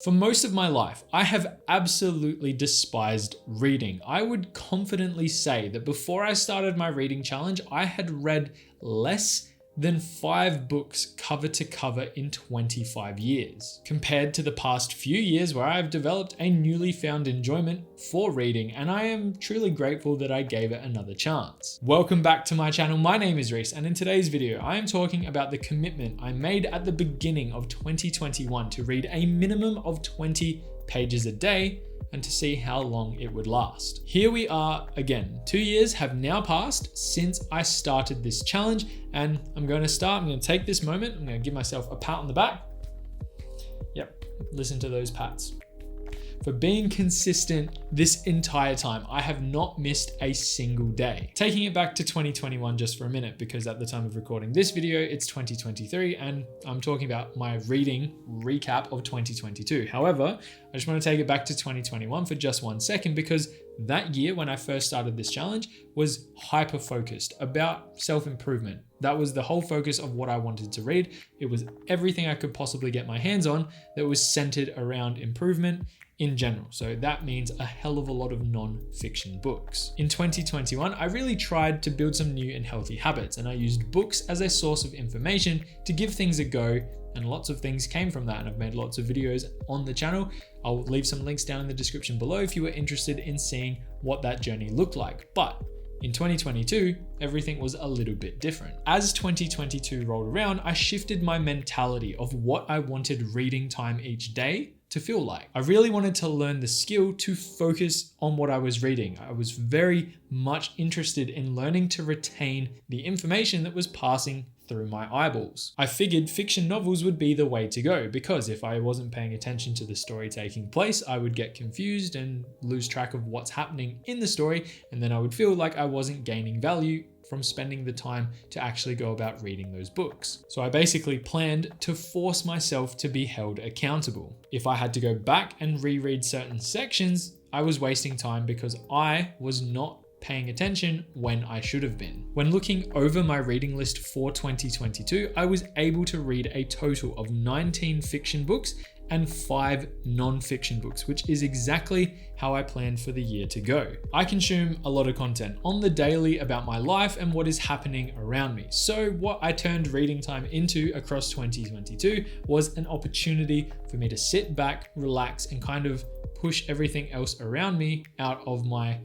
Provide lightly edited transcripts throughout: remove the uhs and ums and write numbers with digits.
For most of my life, I have absolutely despised reading. I would confidently say that before I started my reading challenge, I had read less than 5 books cover to cover in 25 years, compared to the past few years where I've developed a newly found enjoyment for reading, and I am truly grateful that I gave it another chance. Welcome back to my channel. My name is Reese, and in today's video, I am talking about the commitment I made at the beginning of 2021 to read a minimum of 20 pages a day and to see how long it would last. Here we are again. 2 years have now passed since I started this challenge, and I'm going to take this moment. I'm going to give myself a pat on the back. Yep, listen to those pats. For being consistent this entire time, I have not missed a single day. Taking it back to 2021 just for a minute, because at the time of recording this video, it's 2023, and I'm talking about my reading recap of 2022. However, I just want to take it back to 2021 for just 1 second, because that year when I first started this challenge was hyper-focused about self-improvement. That was the whole focus of what I wanted to read. It was everything I could possibly get my hands on that was centered around improvement in general. So that means a hell of a lot of non-fiction books. In 2021, I really tried to build some new and healthy habits, and I used books as a source of information to give things a go, and lots of things came from that, and I've made lots of videos on the channel. I'll leave some links down in the description below if you were interested in seeing what that journey looked like. But in 2022, everything was a little bit different. As 2022 rolled around, I shifted my mentality of what I wanted reading time each day to feel like. I really wanted to learn the skill to focus on what I was reading. I was very much interested in learning to retain the information that was passing through my eyeballs. I figured fiction novels would be the way to go, because if I wasn't paying attention to the story taking place, I would get confused and lose track of what's happening in the story, and then I would feel like I wasn't gaining value from spending the time to actually go about reading those books. So I basically planned to force myself to be held accountable. If I had to go back and reread certain sections, I was wasting time because I was not paying attention when I should have been. When looking over my reading list for 2022, I was able to read a total of 19 fiction books and 5 non-fiction books, which is exactly how I planned for the year to go. I consume a lot of content on the daily about my life and what is happening around me. So what I turned reading time into across 2022 was an opportunity for me to sit back, relax, and kind of push everything else around me out of my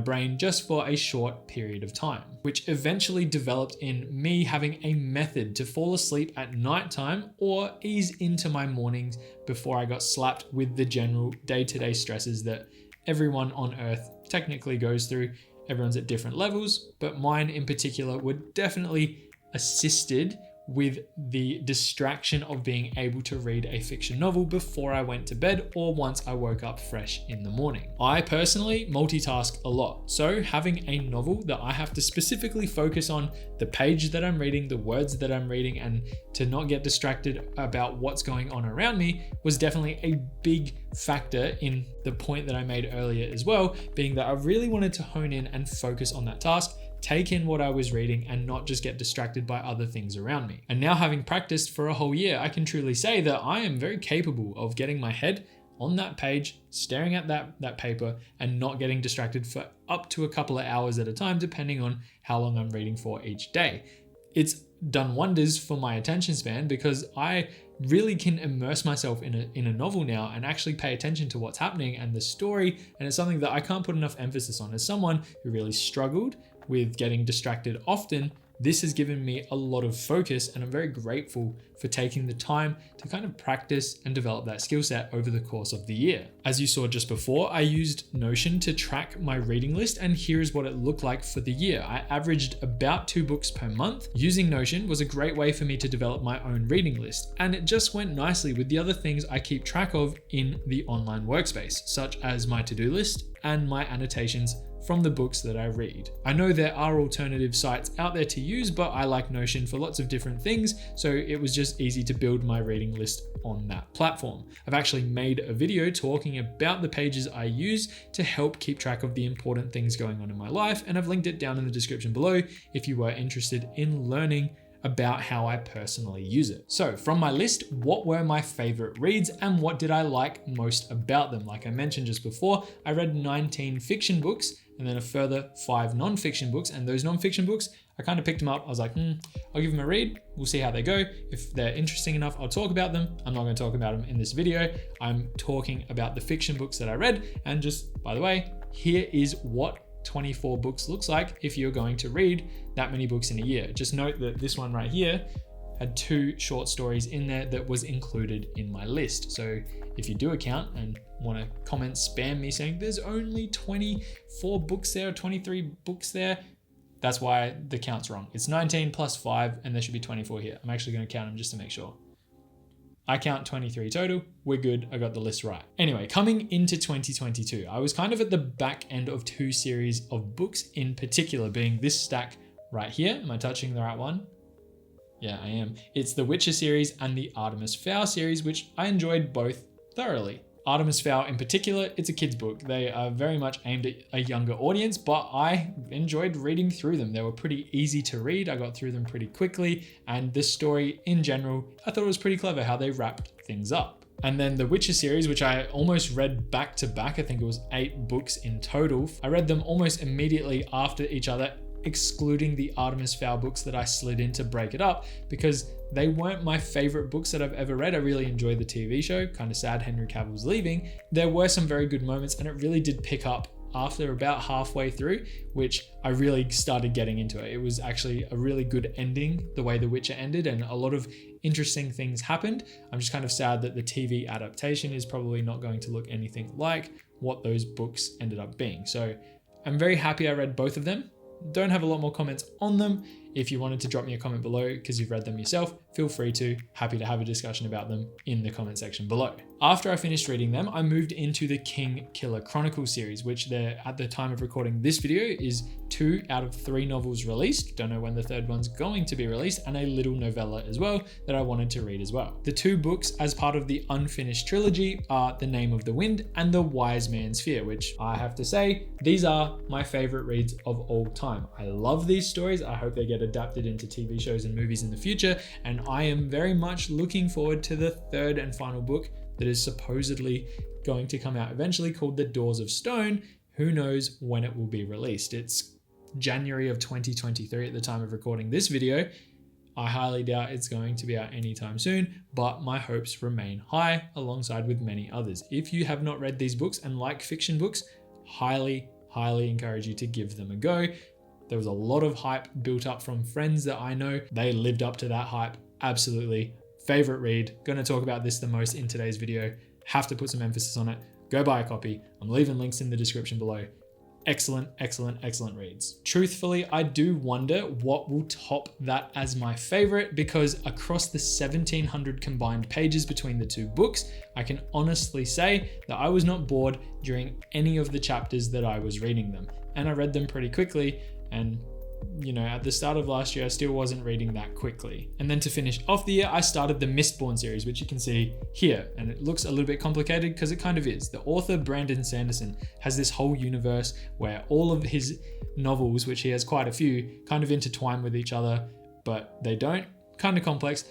brain just for a short period of time, which eventually developed in me having a method to fall asleep at nighttime or ease into my mornings before I got slapped with the general day-to-day stresses that everyone on earth technically goes through. Everyone's at different levels, but mine in particular were definitely assisted with the distraction of being able to read a fiction novel before I went to bed or once I woke up fresh in the morning. I personally multitask a lot, so having a novel that I have to specifically focus on the page that I'm reading, the words that I'm reading, and to not get distracted about what's going on around me was definitely a big factor in the point that I made earlier as well, being that I really wanted to hone in and focus on that task, take in what I was reading, and not just get distracted by other things around me. And now, having practiced for a whole year, I can truly say that I am very capable of getting my head on that page, staring at that paper, and not getting distracted for up to a couple of hours at a time, depending on how long I'm reading for each day. It's done wonders for my attention span because I really can immerse myself in a novel now and actually pay attention to what's happening and the story. And it's something that I can't put enough emphasis on. As someone who really struggled with getting distracted often, this has given me a lot of focus, and I'm very grateful for taking the time to kind of practice and develop that skill set over the course of the year. As you saw just before, I used Notion to track my reading list, and here's what it looked like for the year. I averaged about 2 books per month. Using Notion was a great way for me to develop my own reading list, and it just went nicely with the other things I keep track of in the online workspace, such as my to-do list and my annotations from the books that I read. I know there are alternative sites out there to use, but I like Notion for lots of different things, so it was just easy to build my reading list on that platform. I've actually made a video talking about the pages I use to help keep track of the important things going on in my life, and I've linked it down in the description below if you were interested in learning about how I personally use it. So from my list, what were my favorite reads and what did I like most about them? Like I mentioned just before, I read 19 fiction books and then a further 5 non-fiction books. And those non-fiction books, I kind of picked them up. I was like, I'll give them a read. We'll see how they go. If they're interesting enough, I'll talk about them. I'm not going to talk about them in this video. I'm talking about the fiction books that I read. And just by the way, here is what 24 books looks like if you're going to read that many books in a year. Just note that this one right here had 2 short stories in there that was included in my list. So if you do a count and want to comment, spam me saying there's only 24 books there, or 23 books there, that's why the count's wrong. It's 19 plus 5 and there should be 24 here. I'm actually going to count them just to make sure. I count 23 total. We're good. I got the list right. Anyway, coming into 2022, I was kind of at the back end of 2 series of books in particular, being this stack right here. Am I touching the right one? Yeah, I am. It's the Witcher series and the Artemis Fowl series, which I enjoyed both thoroughly. Artemis Fowl in particular, it's a kid's book. They are very much aimed at a younger audience, but I enjoyed reading through them. They were pretty easy to read. I got through them pretty quickly. And this story in general, I thought it was pretty clever how they wrapped things up. And then the Witcher series, which I almost read back to back, I think it was 8 books in total. I read them almost immediately after each other, excluding the Artemis Fowl books that I slid in to break it up because they weren't my favorite books that I've ever read. I really enjoyed the TV show, kind of sad Henry Cavill's leaving. There were some very good moments and it really did pick up after about halfway through, which I really started getting into it. It was actually a really good ending, the way The Witcher ended, and a lot of interesting things happened. I'm just kind of sad that the TV adaptation is probably not going to look anything like what those books ended up being. So I'm very happy I read both of them. Don't have a lot more comments on them. If you wanted to drop me a comment below because you've read them yourself, feel free to. Happy to have a discussion about them in the comment section below. After I finished reading them, I moved into the Kingkiller Chronicles series, which there at the time of recording this video is 2 out of 3 novels released. Don't know when the 3rd one's going to be released, and a little novella as well that I wanted to read as well. The 2 books as part of the unfinished trilogy are The Name of the Wind and The Wise Man's Fear, which I have to say, these are my favorite reads of all time. I love these stories. I hope they get adapted into TV shows and movies in the future, and I am very much looking forward to the 3rd and final book that is supposedly going to come out eventually, called The Doors of Stone. Who knows when it will be released? It's January of 2023 at the time of recording this video. I highly doubt it's going to be out anytime soon, but my hopes remain high alongside with many others. If you have not read these books and like fiction books, highly encourage you to give them a go. There was a lot of hype built up from friends that I know. They lived up to that hype. Absolutely. Favorite read. Going to talk about this the most in today's video. Have to put some emphasis on it. Go buy a copy. I'm leaving links in the description below. Excellent reads. Truthfully, I do wonder what will top that as my favorite, because across the 1,700 combined pages between the 2 books, I can honestly say that I was not bored during any of the chapters that I was reading them. And I read them pretty quickly, and you know, at the start of last year, I still wasn't reading that quickly. And then to finish off the year, I started the Mistborn series, which you can see here. And it looks a little bit complicated because it kind of is. The author, Brandon Sanderson, has this whole universe where all of his novels, which he has quite a few, kind of intertwine with each other, but they don't. Kind of complex.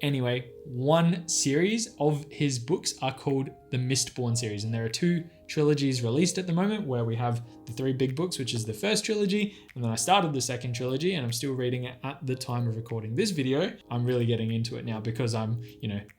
Anyway, one series of his books are called the Mistborn series, and there are 2 trilogies released at the moment, where we have the 3 big books, which is the first trilogy, and then I started the second trilogy and I'm still reading it at the time of recording this video. I'm really getting into it now because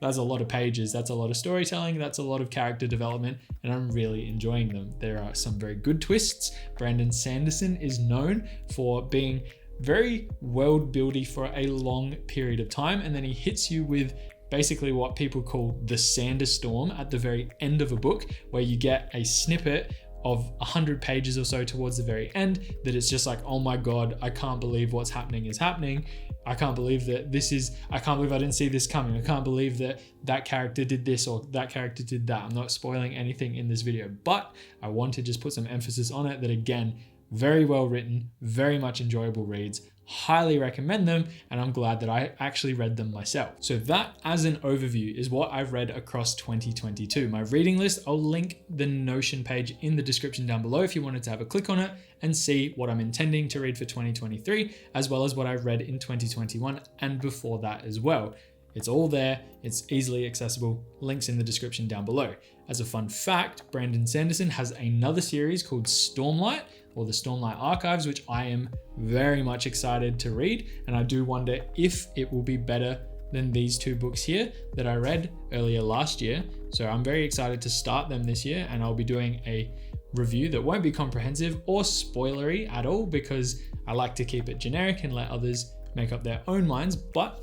that's a lot of pages, that's a lot of storytelling, that's a lot of character development, and I'm really enjoying them. There are some very good twists. Brandon Sanderson is known for being very world buildy for a long period of time, and then he hits you with basically what people call the Sanderstorm at the very end of a book, where you get a snippet of 100 pages or so towards the very end that it's just like, oh my god, I can't believe what's happening is happening. I can't believe that I can't believe I didn't see this coming. I can't believe that character did this or that character did that. I'm not spoiling anything in this video, but I want to just put some emphasis on it that, again, very well written, very much enjoyable reads. highly recommend them, and I'm glad that I actually read them myself. So that, as an overview, is what I've read across 2022. My reading list, I'll link the Notion page in the description down below if you wanted to have a click on it and see what I'm intending to read for 2023, as well as what I read in 2021 and before that as well. It's all there, it's easily accessible, links in the description down below. As a fun fact, Brandon Sanderson has another series called Stormlight, or the Stormlight Archives, which I am very much excited to read. And I do wonder if it will be better than these two books here that I read earlier last year. So I'm very excited to start them this year, and I'll be doing a review that won't be comprehensive or spoilery at all, because I like to keep it generic and let others make up their own minds. But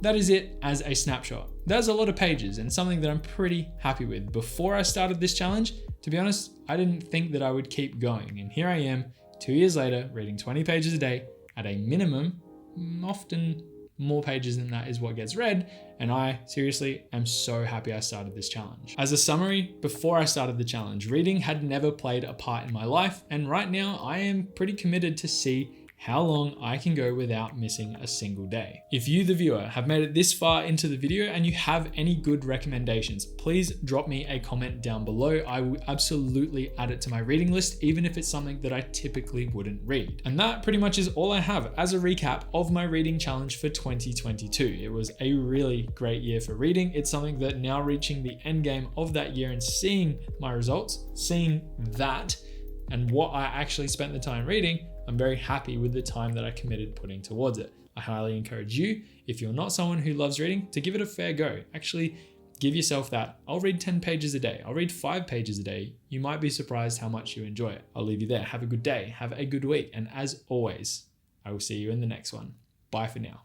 that is it as a snapshot. There's a lot of pages and something that I'm pretty happy with. Before I started this challenge, to be honest, I didn't think that I would keep going. And here I am, 2 years later, reading 20 pages a day at a minimum. Often more pages than that is what gets read. And I seriously am so happy I started this challenge. As a summary, before I started the challenge, reading had never played a part in my life. And right now I am pretty committed to see how long I can go without missing a single day. If you, the viewer, have made it this far into the video and you have any good recommendations, please drop me a comment down below. I will absolutely add it to my reading list, even if it's something that I typically wouldn't read. And that pretty much is all I have as a recap of my reading challenge for 2022. It was a really great year for reading. It's something that now reaching the end game of that year and seeing my results, seeing that and what I actually spent the time reading, I'm very happy with the time that I committed putting towards it. I highly encourage you, if you're not someone who loves reading, to give it a fair go. Actually, give yourself that. I'll read 10 pages a day. I'll read 5 pages a day. You might be surprised how much you enjoy it. I'll leave you there. Have a good day. Have a good week. And as always, I will see you in the next one. Bye for now.